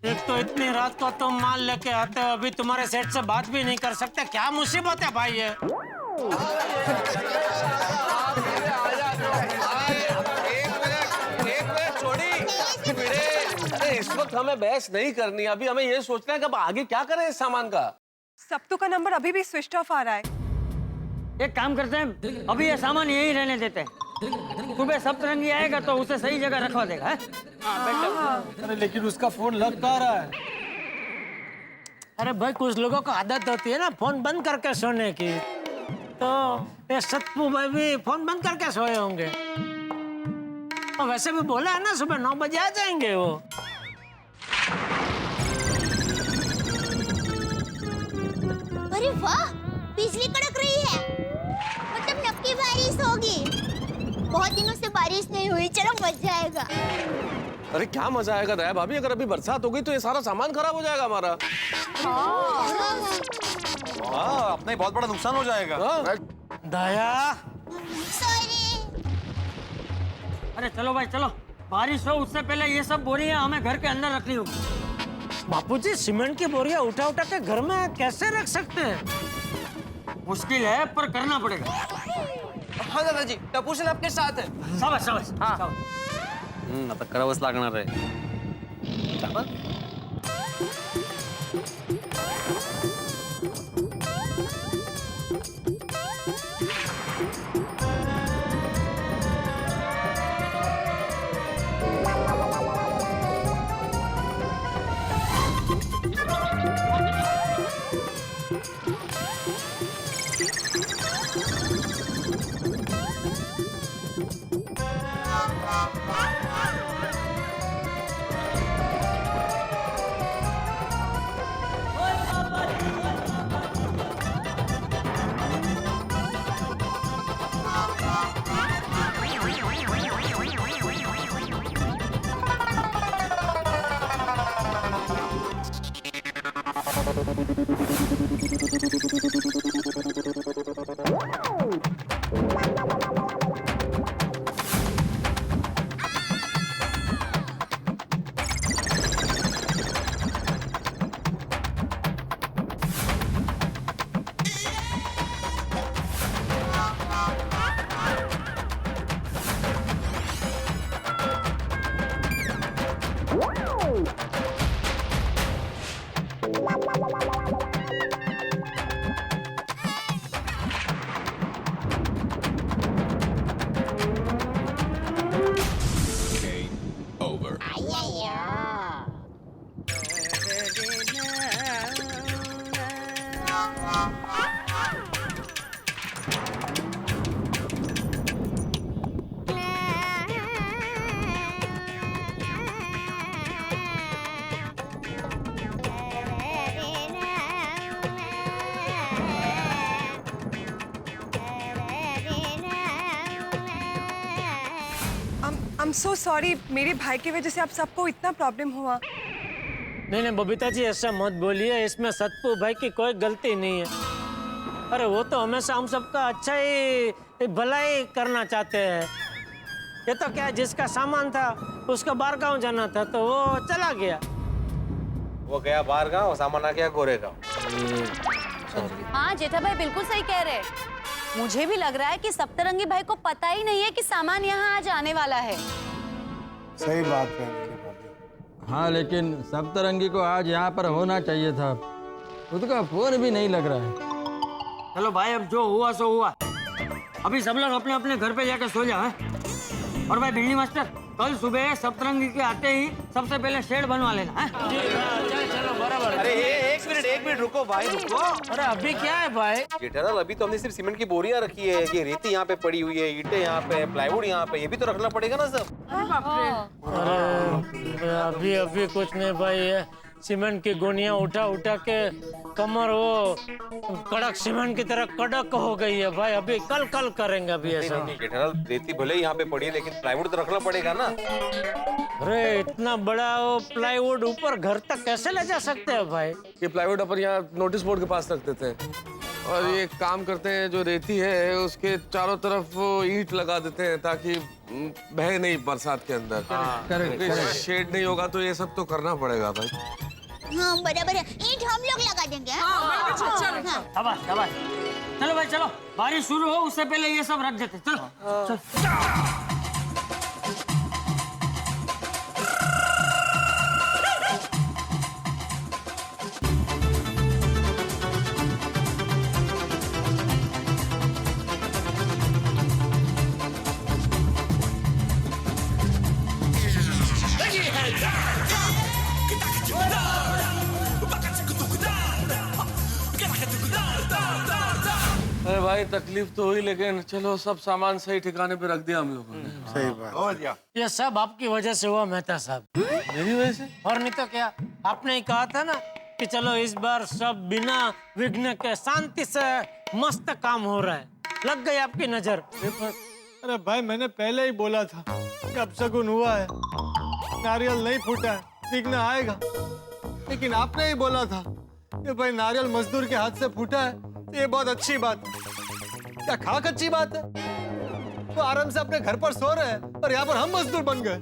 एक तो इतनी रात को तुम माल लेके आते हो, अभी तुम्हारे सेठ से बात भी नहीं कर सकते। क्या मुसीबत है भाई ये। एक मिनट छोड़ी। अरे इस वक्त हमें बहस नहीं करनी, अभी हमें ये सोचना है कि अब आगे क्या करें इस सामान का। सप्तू का नंबर अभी भी स्विच ऑफ आ रहा है। एक काम करते हैं, अभी ये सामान यहीं रहने देते हैं। सुबह सप्तरंगी आएगा तो उसे सही जगह रखवा देगा। अरे लेकिन उसका फोन लग कहाँ रहा है? अरे भाई कुछ लोगों को आदत होती है ना फोन बंद करके सोने की, तो ये सत्पू भाई भी फोन बंद करके सोए होंगे। तो वैसे भी बोला है ना सुबह 9 बजे आ जाएंगे वो। अरे वाह, बिजली कड़क रही है, मतलब नक्की बारिश होगी। बहुत दिनों से बारिश नहीं हुई, चलो मजा आएगा। अरे क्या मजा आएगा दया भाभी, अगर अभी बरसात हो गई तो ये सारा सामान खराब हो जाएगा हमारा। हाँ, अपना ही बहुत बड़ा नुकसान हो जाएगा। दया सॉरी। अरे चलो भाई चलो, बारिश हो उससे पहले ये सब बोरियां हमें घर के अंदर रखनी होगी। बापूजी सीमेंट की बोरियां उठा उठा के घर में कैसे रख सकते हैं? मुश्किल है पर करना पड़ेगा। हाँ दादाजी, टपूसन आपके साथ है। शाबाश शाबाश। हाँ आता करावंच लागणार आहे। I'm so sorry, मेरे भाई की वजह से आप सबको इतना प्रॉब्लम हुआ। नहीं नहीं बबीता जी ऐसा मत बोलिए, इसमें सतपू भाई की कोई गलती नहीं है। अरे वो तो हमेशा हम सबका अच्छा ही भलाई करना चाहते हैं। ये तो क्या जिसका सामान था उसका बाहर गाँव जाना था तो वो चला गया। वो गया बाहर गाँव, सामान आ गया गोरे गाँव। हाँ जेठा भाई बिल्कुल सही कह रहे हैं। मुझे भी लग रहा है कि सप्तरंगी भाई को पता ही नहीं है कि सामान यहाँ आज आने वाला है। सही बात है। हाँ लेकिन सप्तरंगी को आज यहाँ पर होना चाहिए था, उसका फोन भी नहीं लग रहा है। चलो भाई अब जो हुआ सो हुआ, अभी सब लोग अपने अपने घर पे जाकर सो जाओ। और भाई बिल्ली मास्टर, कल सुबह सप्तरंगी के आते ही सबसे पहले शेड बनवा लेना है। चलो बराबर। अरे एक मिनट रुको भाई रुको। अरे अभी क्या है भाई? जेठालाल अभी तो हमने सिर्फ सीमेंट की बोरियां रखी है, ये रेती यहाँ पे पड़ी हुई है, ईंटें यहाँ पे, प्लाईवुड यहाँ पे, ये भी तो रखना पड़ेगा ना सब। अरे अभी अभी कुछ नहीं भाई, ये सीमेंट की गोनियां उठा उठा के कमर वो कड़क सीमेंट की तरह कड़क हो गई है भाई। अभी कल कल करेंगे अभी ऐसा। जेठालाल रेती भले ही यहाँ पे पड़ी है लेकिन प्लाईवुड तो रखना पड़ेगा ना। अरे इतना बड़ा वो प्लाईवुड ऊपर घर तक कैसे ले जा सकते हैं भाई? ये प्लाईवुड अपन यहाँ नोटिस बोर्ड के पास रख देते हैं और ये काम करते हैं, जो रेती है उसके चारों तरफ ईंट लगा देते हैं ताकि बह नहीं बरसात के अंदर। करेक्ट। शेड नहीं होगा तो ये सब तो करना पड़ेगा भाई। हाँ बराबर है, ईंट हम लोग लगा देंगे। हाँ? शाबाश शाबाश। चलो भाई चलो, बारिश शुरू हो उससे पहले ये सब रख देते। चलो चलो। अरे भाई तकलीफ तो हुई, लेकिन चलो सब सामान सही ठिकाने पे रख दिया हम लोगों ने। सही बात। ये सब आपकी वजह से हुआ मेहता साहब। मेरी वजह से? और नहीं तो क्या, आपने ही कहा था ना कि चलो इस बार सब बिना विघ्न के शांति से मस्त काम हो रहा है, लग गई आपकी नजर। अरे भाई मैंने पहले ही बोला था कि अपशगुन हुआ है, नारियल नहीं फूटा है, विघ्न आएगा। लेकिन आपने ही बोला था कि भाई नारियल मजदूर के हाथ से फूटा है, ये बहुत अच्छी बात है। क्या खाक अच्छी बात है? वो आराम से अपने घर पर सो रहे हैं और यहाँ पर हम मजदूर बन गए।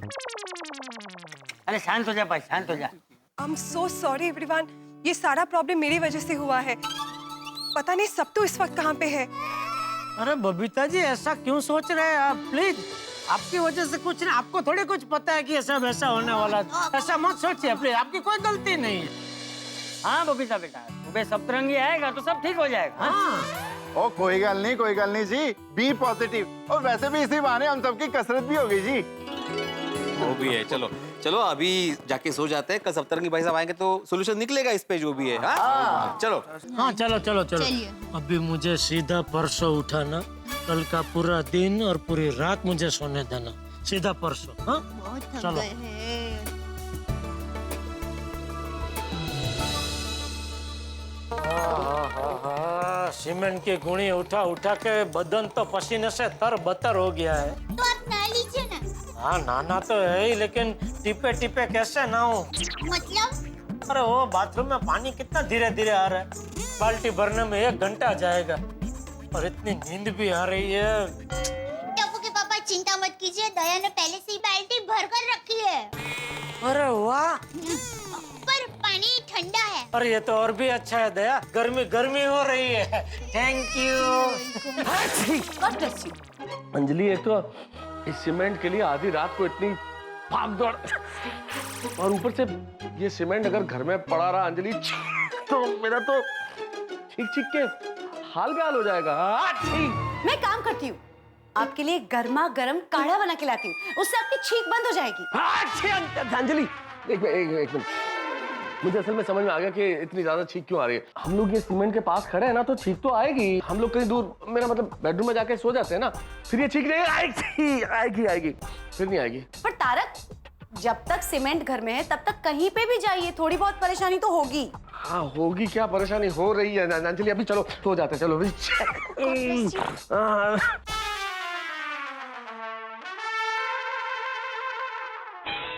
अरे शांत हो जा भाई, शांत हो जा। I'm so sorry everyone, ये सारा प्रॉब्लम मेरी वजह से हुआ है। पता नहीं सब तो इस वक्त कहाँ पे है। अरे बबीता जी ऐसा क्यों सोच रहे हैं आप? प्लीज, आपकी वजह से कुछ नहीं, आपको थोड़ी कुछ पता है कि ये सब ऐसा होने वाला है। ऐसा मत सोचिए प्लीज, आपकी कोई गलती नहीं है। हाँ बबीता बेटा, सुबह सप्तरंगी आएगा तो सब ठीक हो जाएगा। हाँ। ओ कोई गल नहीं जी, बी पॉजिटिव। और वैसे भी इसी बहाने हम सबकी कसरत भी हो गई जी। वो भी है। चलो चलो अभी जाके सो जाते हैं, कल सप्तरंगी भाई साहब आएंगे तो सोल्यूशन निकलेगा इस पे जो भी है। हाँ चलो। हाँ चलो चलो चलो। चलिए। अभी मुझे सीधा परसों उठाना, कल का पूरा दिन और पूरी रात मुझे सोने देना, सीधा परसों। हाँ बहुत थक चलो। गए हैं। सीमेंट की गुणी उठा उठा के बदन तो पसीने से तर-बतर हो गया है। तो आप नहा लीजिए ना। हाँ नहाना तो है ही, लेकिन टिपे टिपे कैसे नहाऊं? मतलब? अरे वो बाथरूम में पानी कितना धीरे धीरे आ रहा है, बाल्टी भरने में 1 घंटा जाएगा और इतनी नींद भी आ रही है। टप्पू के पापा चिंता मत कीजिए, दया ने पहले से ही बाल्टी भर कर रखी है। अरे वाह, पर पानी ठंडा है। और ये तो और भी अच्छा है दया, गर्मी गर्मी हो रही है। Thank you. अंजलि, एक तो इस सीमेंट के लिए आधी रात को इतनी भाग दौड़, और ऊपर से ये सीमेंट अगर घर में पड़ा रहा अंजलि, तो मेरा तो छींक छींक के हाल बेहाल हो जाएगा। मैं काम करती हूँ, आपके लिए गर्मा गर्म काढ़ा बना के लाती हूँ, उससे आपकी छींक बंद हो जाएगी। अंजलि एक मिनट, मुझे असल में समझ में आ गया कि इतनी ज्यादा छींक क्यों आ रही है। हम लोग ये सीमेंट के पास खड़े हैं ना, तो छींक तो आएगी। हम लोग कहीं दूर, मेरा मतलब बेडरूम में जाके सो जाते हैं ना, फिर ये छींक नहीं आएगी, फिर नहीं आएगी। पर तारक, जब तक सीमेंट घर में है तब तक कहीं पे भी जाइए, थोड़ी बहुत परेशानी तो होगी। हाँ होगी, क्या परेशानी हो रही है अंजलि? अभी चलो सो जाते हैं, चलो अभी।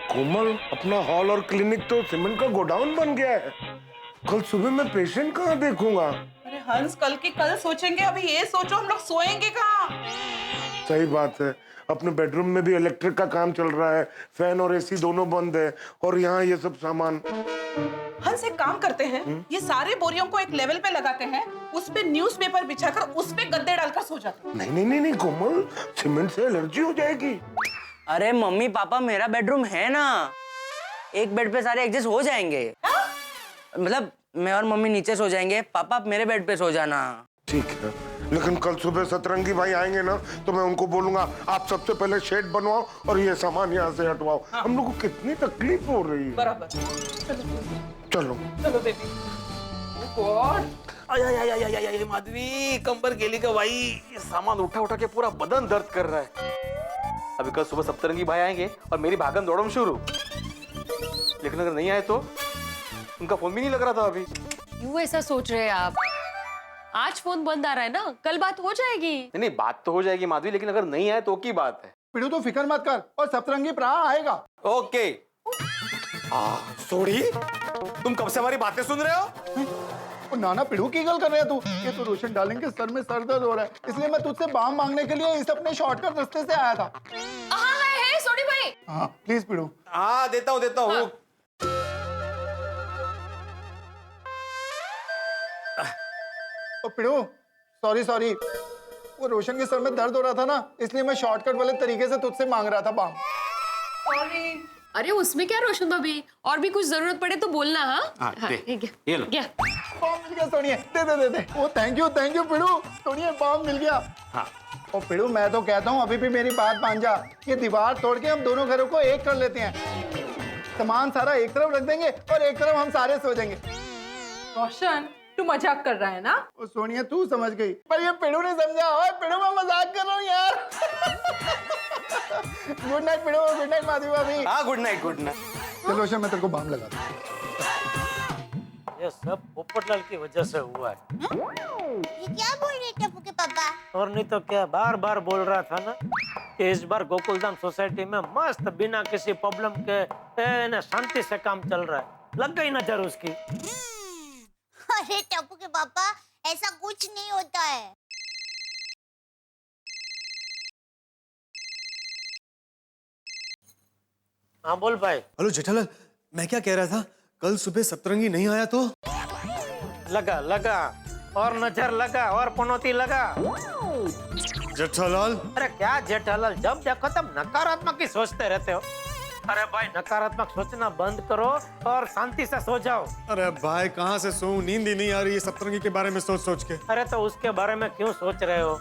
कोमल, अपना हॉल और क्लिनिक तो सीमेंट का गोडाउन बन गया है। कल सुबह मैं पेशेंट कहाँ देखूंगा? अरे हंस, कल की कल सोचेंगे, अभी ये सोचो हम लोग सोएंगे कहाँ? सही बात है, अपने बेडरूम में भी इलेक्ट्रिक का काम चल रहा है, फैन और एसी दोनों बंद है, और यहाँ ये सब सामान। हंस, एक काम करते हैं, ये सारे बोरियों को एक लेवल पे लगाते हैं, उस पे न्यूज़पेपर बिछाकर उस पे गद्दे डालकर सो जाते हैं। नहीं कोमल, सीमेंट से एलर्जी हो जाएगी। अरे मम्मी पापा, मेरा बेडरूम है ना, एक बेड पे सारे एडजस्ट हो जाएंगे। मतलब मैं और मम्मी नीचे सो जाएंगे, पापा आप मेरे बेड पे सो जाना। ठीक है, लेकिन कल सुबह सतरंगी भाई आएंगे ना, तो मैं उनको बोलूंगा आप सबसे पहले शेड बनवाओ और ये सामान यहाँ से हटवाओ। हम लोग को कितनी तकलीफ हो रही है। बराबर। चलो बेबी। गॉड, आय माधवी, कंबर गेली का भाई, ये सामान उठा उठा के पूरा बदन दर्द कर रहा है। अभी कल सुबह सप्तरंगी भाई आएंगे और मेरी भागम दौड़म शुरू, लेकिन अगर नहीं आए तो उनका फोन भी नहीं लग रहा था अभी। क्यों ऐसा सोच रहे हैं आप? आज फोन बंद आ रहा है ना, कल बात हो जाएगी। नहीं, बात तो हो जाएगी माधवी, लेकिन अगर नहीं आए तो की बात है। पिड़ू तो फिक्र मत कर, और सप्तरंगी प्राण आएगा। ओके। सोड़ी, तुम कब से हमारी बातें सुन रहे हो? ओ नाना पिड़ू की गल कर रहे हैं तू? ये तो रोशन डार्लिंग के सर में सर दर्द हो रहा है, इसलिए मैं तुझसे बाम मांगने के लिए इस अपने शॉर्टकट रास्ते से आया था। हाँ है सोनी भाई। हाँ प्लीज पिड़ू। हाँ देता हूँ। ओ पिड़ू सॉरी, वो रोशन के सर में दर्द हो रहा था ना, इसलिए मैं शॉर्टकट वाले तरीके से तुझसे मांग रहा था बाम। सॉरी। अरे उसमें क्या रोशन भाभी, और भी कुछ जरूरत पड़े तो बोलना। हाँ ठीक है, ये लो। क्या बाम मिल गया सोनिया, दे। ओ थैंक यू पिड़ू, सोनिया बाम मिल गया। हाँ। ओ पिड़ू मैं तो कहता हूँ अभी भी मेरी बात मान जा, ये दीवार तोड़ के हम दोनों घरों को एक कर लेते हैं, सामान सारा एक तरफ रख देंगे और एक तरफ हम सारे सो जाएंगे। रोशन तू मजाक कर रहा है ना? ओ सोनिया तू समझ गई, पर ये पिड़ू ने समझा। ओए पिड़ू मैं मजाक कर रहा हूँ यार। Good night Pidu, good night Madhavi भाभी। हाँ गुड नाइट। चलो रोशन मैं तेरे को बाम लगा दूं। ये सब पोपटलाल की वजह से हुआ है। ये क्या बोल रहे टप्पू के पापा? और नहीं तो क्या, बार बार बोल रहा था ना कि इस बार गोकुलधाम सोसाइटी में मस्त बिना किसी प्रॉब्लम के शांति से काम चल रहा है। लग गई नजर उसकी। अरे टप्पू के पापा ऐसा कुछ नहीं होता है। हाँ बोल भाई। हेलो जेठालाल, मैं क्या कह रहा था, कल सुबह सतरंगी नहीं आया तो? लगा और नजर लगा और पनौती लगा। जेठालाल अरे क्या जेठालाल, जब देखो तब नकारात्मक ही सोचते रहते हो। अरे भाई नकारात्मक सोचना बंद करो और शांति से सो जाओ। अरे भाई कहाँ से सोऊं, नींद ही नहीं आ रही है सतरंगी के बारे में सोच के। अरे तो उसके बारे में क्यों सोच रहे हो,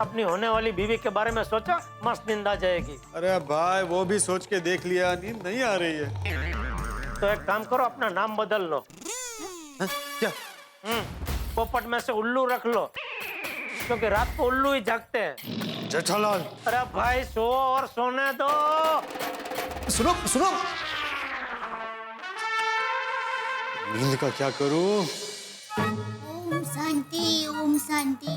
अपनी होने वाली बीवी के बारे में सोचो, मस्त नींद आ जाएगी। अरे भाई वो भी सोच के देख लिया, नींद नहीं आ रही है। तो एक काम करो, अपना नाम बदल लो। क्या? पोपट में से उल्लू रख लो, क्योंकि रात को उल्लू ही जागते हैं। जेठालाल अरे भाई सो और सोने दो। सुनो नींद का क्या करूं? ओम शांति।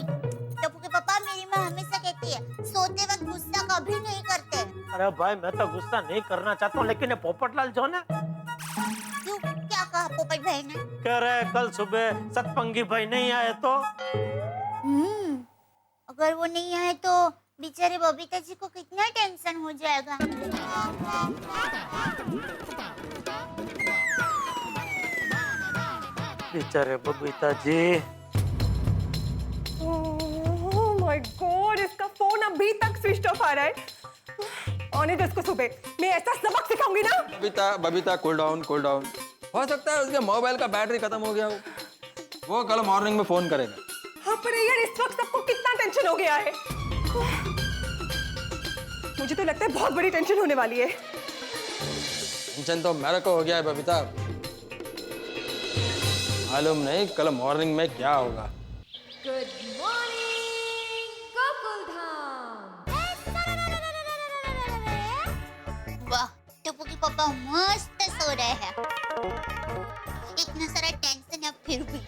टप्पू के पापा मेरी माँ हमेशा कहती है सोते वक्त गुस्सा कभी नहीं करते। अरे भाई मैं तो गुस्सा नहीं करना चाहता हूँ, लेकिन ये पोपटलाल जो ना, क्यों, क्या कहा पोपट भाई ने? कह रहे कल सुबह सतपंगी भाई नहीं आए तो। अगर वो नहीं आए तो बेचारे बबीता जी को कितना टेंशन हो जाएगा। बेचारे Babita ji. Oh my God, इसका फोन अभी तक स्विच ऑफ आ रहा है। आने दो इसको, सुबह मैं ऐसा सबक सिखाऊंगी ना। Babita cool down. हो सकता है उसके मोबाइल का बैटरी खत्म हो गया हो, वो कल मॉर्निंग में फोन करेगा। हाँ पर यार इस वक्त सबको कितना टेंशन हो गया है। मुझे तो लगता है बहुत बड़ी टेंशन होने वाली है। टेंशन तो मेरे को हो गया है बबीता, मालूम नहीं कल मॉर्निंग में क्या होगा। Good morning Gokuldham. वाह टप्पू के पापा मस्त सो रहे हैं, इतना सारा टेंशन है फिर भी।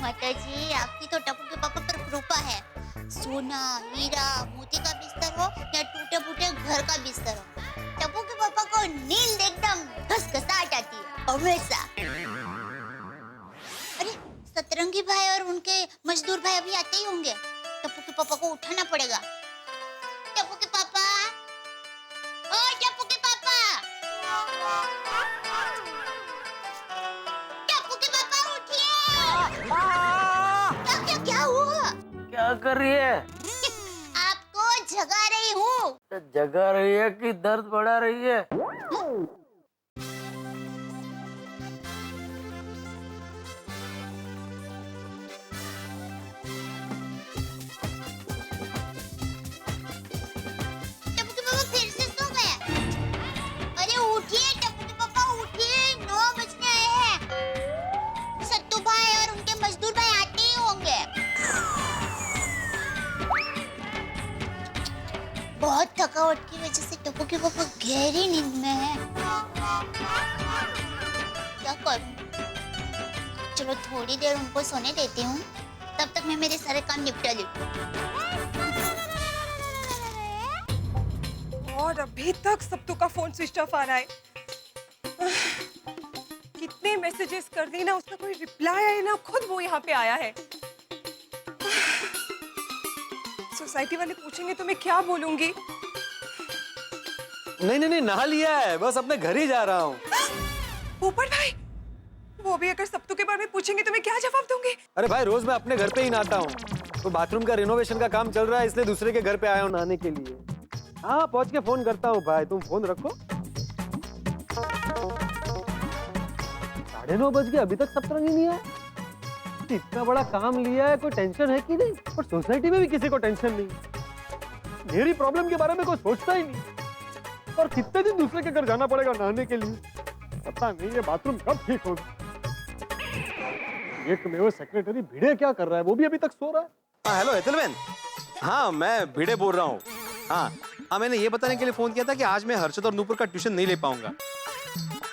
माता जी आपकी तो टप्पू के पापा पर कृपा है। सोना हीरा मोती का बिस्तर हो या टूटे फूटे घर का बिस्तर हो, टप्पू के पापा को नींद एकदम घसघसाहट आती है हमेशा। अरे सतरंगी भाई और उनके मजदूर भाई अभी आते ही होंगे, टप्पू के पापा को उठाना पड़ेगा। टप्पू के पापा, ओ टप्पू के पापा, टप्पू के पापा उठिए। क्या हुआ? क्या कर रही है? आपको जगा रही हूँ। जगा रही है कि दर्द बढ़ा रही है? टप्पू के पापा फिर से सो गए। अरे उठिए टप्पू के पापा उठिए, 9 बजने आए हैं। सत्तू भाई और उनके मजदूर भाई आते ही होंगे। बहुत थकावट की वजह से टप्पू के पापा गहरी नींद में हैं। क्या करूं? चलो थोड़ी देर उनको सोने देती हूँ, तब तक मैं मेरे सारे काम निपटा लेती हूँ। और अभी तक सत्तू का फोन स्विच ऑफ आ रहा है। कितने मैसेजेस कर दी ना, उसका कोई रिप्लाई है ना, खुद वो यहाँ पे आया है। सोसाइटी वाले पूछेंगे तो मैं क्या बोलूंगी? नहीं, नहा लिया है, बस अपने घर ही जा रहा हूँ। पोपट भाई, वो भी अगर सप्तू के बारे में पूछेंगे तो मैं क्या जवाब दूंगी? अरे भाई, रोज मैं अपने घर पे ही नहाता हूँ। तो बाथरूम का रिनोवेशन का काम चल रहा है, इसलिए दूसरे के घर पे आया हूँ नहाने के लिए। हाँ, पहुंच के फोन करता हूँ भाई, तुम फोन रखो। 9:30 बज गए, अभी तक सप्तरंगी नहीं आया। इतना बड़ा काम लिया है, कोई टेंशन है कि नहीं? और सोसाइटी में भी किसी को टेंशन नहीं। मेरी प्रॉब्लम के बारे में कोई सोचता ही नहीं। और कितने दिन दूसरे के घर जाना पड़ेगा नहाने के लिए? पता नहीं ये बाथरूम कब ठीक होगा। एक में वो सेक्रेटरी भिड़े क्या कर रहा है, वो भी अभी तक सो रहा है। हाँ, हेलो एतलमैन। हाँ, मैं भिड़े बोल रहा हूँ। हाँ, मैंने ये बताने के लिए फोन किया था कि आज मैं हर्षद और नूपुर का ट्यूशन नहीं ले पाऊंगा।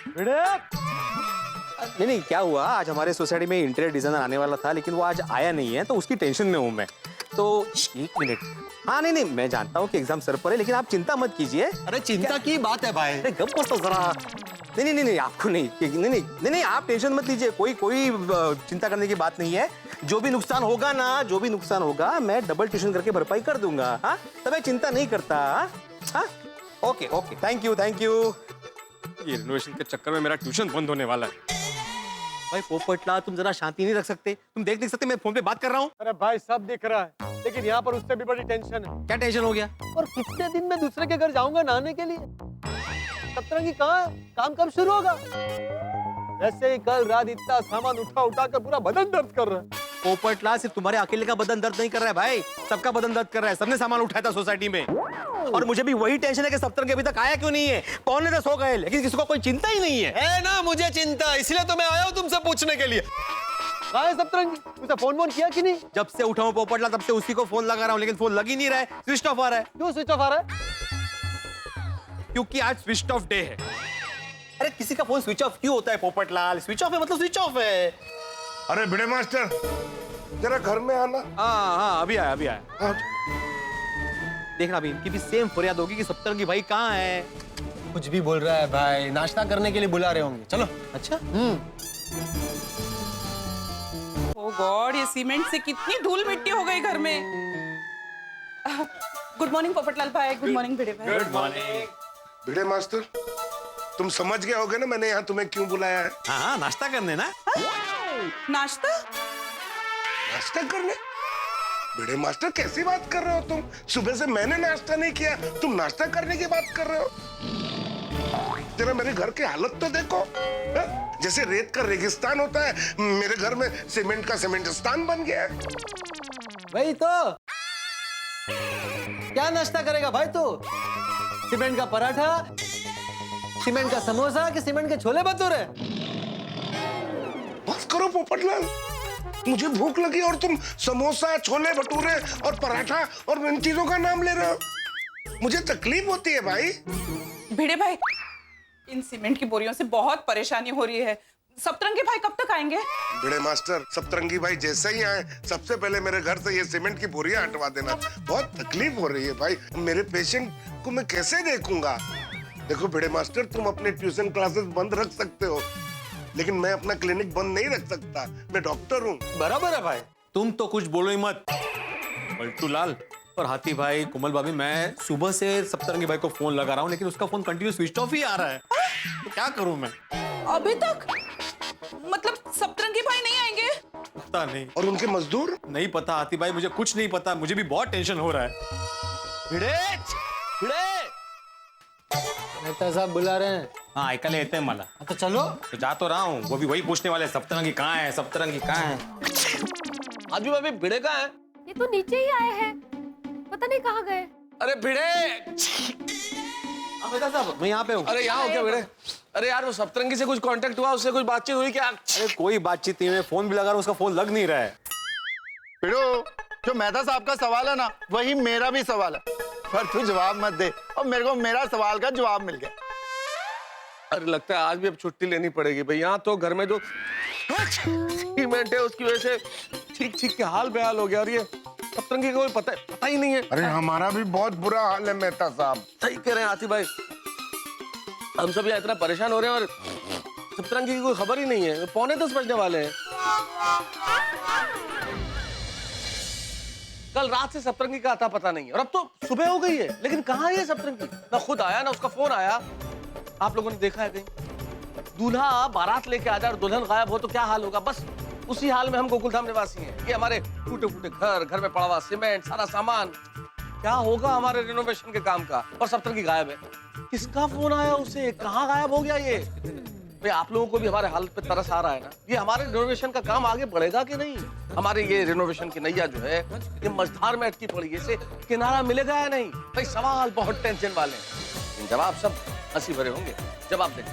भिड़े? नहीं, क्या हुआ, आज हमारे सोसाइटी में इंटीरियर डिजाइनर आने वाला था, लेकिन वो आज आया नहीं है, तो उसकी टेंशन में हूँ मैं। तो 1 मिनट। हाँ, नहीं, मैं जानता हूँ कि एग्जाम सर पर है, लेकिन आप चिंता मत कीजिए। अरे चिंता की बात है भाई। अरे गप बस तो जरा। नहीं, आपको नहीं, आप टेंशन मत लीजिए। कोई चिंता करने की बात नहीं है। जो भी नुकसान होगा मैं डबल ट्यूशन करके भरपाई कर दूंगा। हाँ, तो मैं चिंता नहीं करता। हाँ, ओके, थैंक यू। ये रिनोवेशन के चक्कर में मेरा ट्यूशन बंद होने वाला है। भाई पोपटला, तुम जरा शांति नहीं रख सकते? तुम देख सकते मैं फोन पे बात कर रहा हूँ। अरे भाई, सब दिख रहा है, लेकिन यहाँ पर उससे भी बड़ी टेंशन है। क्या टेंशन हो गया? और कितने दिन में दूसरे के घर जाऊंगा नहाने के लिए? सप्तरंगी कहाँ है? काम कब शुरू होगा? वैसे ही कल रात इतना सामान उठा कर पूरा बदन दर्द कर रहा है। पोपटला, सिर्फ तुम्हारे अकेले का बदन दर्द नहीं कर रहा है भाई, सबका बदन दर्द कर रहा है। सबने सामान उठाया था सोसाइटी में। और मुझे भी वही टेंशन है कि सप्तरंगी अभी तक आया क्यों नहीं है। पौने 10 हो गए, लेकिन किसी को कोई चिंता ही नहीं है ना मुझे चिंता, इसलिए तो मैं आया हूँ तुमसे पूछने के लिए। कहाँ है सप्तरंगी? उसे फोन किया कि नहीं? जब से उठा हूँ पोपटला, तब से उसी को फोन लगा रहा हूँ, लेकिन फोन लग ही नहीं रहा है, स्विच ऑफ आ रहा है। क्यों स्विच ऑफ आ रहा है? क्योंकि आज स्विच ऑफ डे है। अरे किसी का फोन स्विच ऑफ क्यों होता है पोपटलाल? स्विच ऑफ है मतलब स्विच ऑफ है। अरे भिड़े मास्टर, जरा घर में आना। हाँ, अभी आया। देखना, अभी इनकी भी सेम फरियाद होगी कि सप्तरंगी भाई कहाँ है। कुछ भी बोल रहा है भाई, नाश्ता करने के लिए बुला रहे होंगे। चलो। अच्छा। ओ गॉड, ये सीमेंट से कितनी धूल मिट्टी हो गई घर में। गुड मॉर्निंग पोपटलाल भाई। गुड मॉर्निंग भिड़े भाई। Good morning. भिड़े मास्टर, तुम समझ गए होगे ना मैंने यहाँ तुम्हें क्यों बुलाया है? हाँ, नाश्ता करने ना। नाश्ता करने? भिड़े मास्टर, कैसी बात कर रहे हो तुम? सुबह से मैंने नाश्ता नहीं किया, तुम नाश्ता करने की बात कर रहे हो? जरा मेरे घर की हालत तो देखो। जैसे रेत का रेगिस्तान होता है, मेरे घर में सीमेंट का सीमेंटिस्तान बन गया है। वही तो। क्या नाश्ता करेगा भाई तू? सीमेंट का पराठा, सीमेंट का समोसा कि सीमेंट के छोले भटूरे? बस करो पोपटलाल, मुझे भूख लगी और तुम समोसा, छोले भटूरे और पराठा और इन चीजों का नाम ले रहे हो। मुझे तकलीफ होती है भाई। भिड़े भाई, इन सीमेंट की बोरियों से बहुत परेशानी हो रही है। सप्तरंगी भाई कब तक आएंगे? भिड़े मास्टर, सप्तरंगी भाई जैसे ही आए, सबसे पहले मेरे घर से ये सीमेंट की बोरियां हटवा देना। बहुत तकलीफ हो रही है भाई, मेरे पेशेंट को मैं कैसे देखूंगा? देखो भिड़े मास्टर, तुम अपने ट्यूशन क्लासेस बंद रख सकते हो, लेकिन मैं अपना क्लिनिक बंद नहीं रख सकता। मैं डॉक्टर हूँ। बराबर है भाई, तुम तो कुछ बोलो ही मत। पलटू लाल और हाथी भाई, कोमल भाभी, मैं सुबह से सप्तरंगी भाई को फोन लगा रहा हूँ, लेकिन उसका फोन कंटिन्यू स्विच ऑफ ही आ रहा है। तो क्या करूँ मैं? अभी तक? मतलब सप्तरंगी भाई नहीं आएंगे? पता नहीं। और उनके मजदूर? नहीं पता हाथी भाई, मुझे कुछ नहीं पता। मुझे भी बहुत टेंशन हो रहा है। नेता साहब बुला रहे हैं। हाँ, ऐकले येते मला। तो चलो। तो जा तो रहा हूँ, वो भी वही पूछने वाले, सप्तरंगी कहाँ है, सप्तरंगी कहाँ है। आज भी भाभी भिड़े कहाँ है? ये तो नीचे ही आए हैं, पता नहीं कहाँ गए। अरे भिड़े! नेता साहब, मैं यहाँ पे हूँ। अरे यहाँ हो क्या भिड़े? अरे यार, वो सप्तरंगी से कुछ कांटेक्ट हुआ, उससे कुछ बातचीत हुई क्या? अरे कोई बातचीत नहीं, मैं फोन भी लगा रहा हूँ, उसका फोन लग नहीं रहा है। भिड़ो, जो मेहता साहब का सवाल है ना, वही मेरा भी सवाल है, पर तू जवाब मत दे। और मेरे को मेरा सवाल का जवाब मिल गया। अरे लगता है आज भी अब छुट्टी लेनी पड़ेगी भाई। यहाँ तो घर में जो सीमेंट है उसकी वजह से ठीक के हाल बेहाल हो गया। और ये सप्तरंगी का कोई पता ही नहीं है। अरे हमारा भी बहुत बुरा हाल है मेहता साहब। सही कह रहे हैं हाथी भाई, हम सब यहाँ इतना परेशान हो रहे हैं और सप्तरंगी की कोई खबर ही नहीं है, 9:45 बजने वाले हैं। कल रात से सप्तरंगी का आता पता नहीं है और अब तो सुबह हो गई है, लेकिन कहाँ है ये सप्तरंगी? ना खुद आया ना उसका फोन आया। आप लोगों ने देखा है कहीं दूल्हा बारात लेके आ जाए और दुल्हन गायब हो तो क्या हाल होगा? बस उसी हाल में हम गोकुलधाम निवासी हैं। ये हमारे टूटे फूटे घर में पड़ा हुआ सीमेंट, सारा सामान, क्या होगा हमारे रिनोवेशन के काम का? और सप्तरंगी गायब है। किसका फोन आया उसे? कहाँ गायब हो गया ये? भाई आप लोगों को भी हमारे हालत पे तरस आ रहा है ना? ये हमारे रिनोवेशन का काम आगे बढ़ेगा कि नहीं? हमारे ये रिनोवेशन की नैया जो है ये मझधार में अटकी पड़ी है, इसे किनारा मिलेगा या नहीं? भाई सवाल बहुत टेंशन वाले हैं, लेकिन जवाब सब हंसी भरे होंगे। जवाब देंगे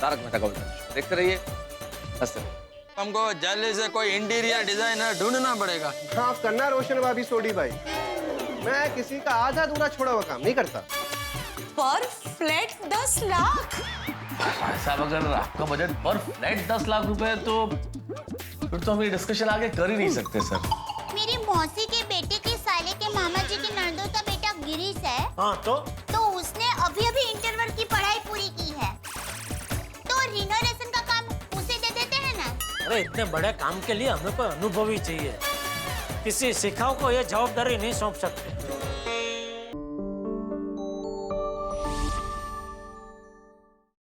तारक मेहता का उल्टा चश्मा देखते रहिए, हंसते रहिए। हमको जल्दी से कोई इंटीरियर डिजाइनर ढूंढना पड़ेगा। माफ करना रोशन भाभी, सोडी भाई, मैं किसी का आधा अधूरा छोड़ा हुआ काम नहीं करता। पर फ्लैट 10 लाख। साहब अगर आपका बजट पर फ्लैट 10 लाख रुपए है तो फिर तो हम ये डिस्कशन आगे कर ही नहीं सकते सर। मेरी मौसी के बेटे के साले के मामा जी के नंदो का बेटा गिरीश है। हाँ तो उसने अभी इंटरवल की पढ़ाई पूरी की है, तो रिनोवेशन का काम उसे दे देते हैं ना। अरे इतने बड़े काम के लिए हमें कोई अनुभवी चाहिए, किसी शिखाओ को ये जवाबदारी नहीं सौंप सकते।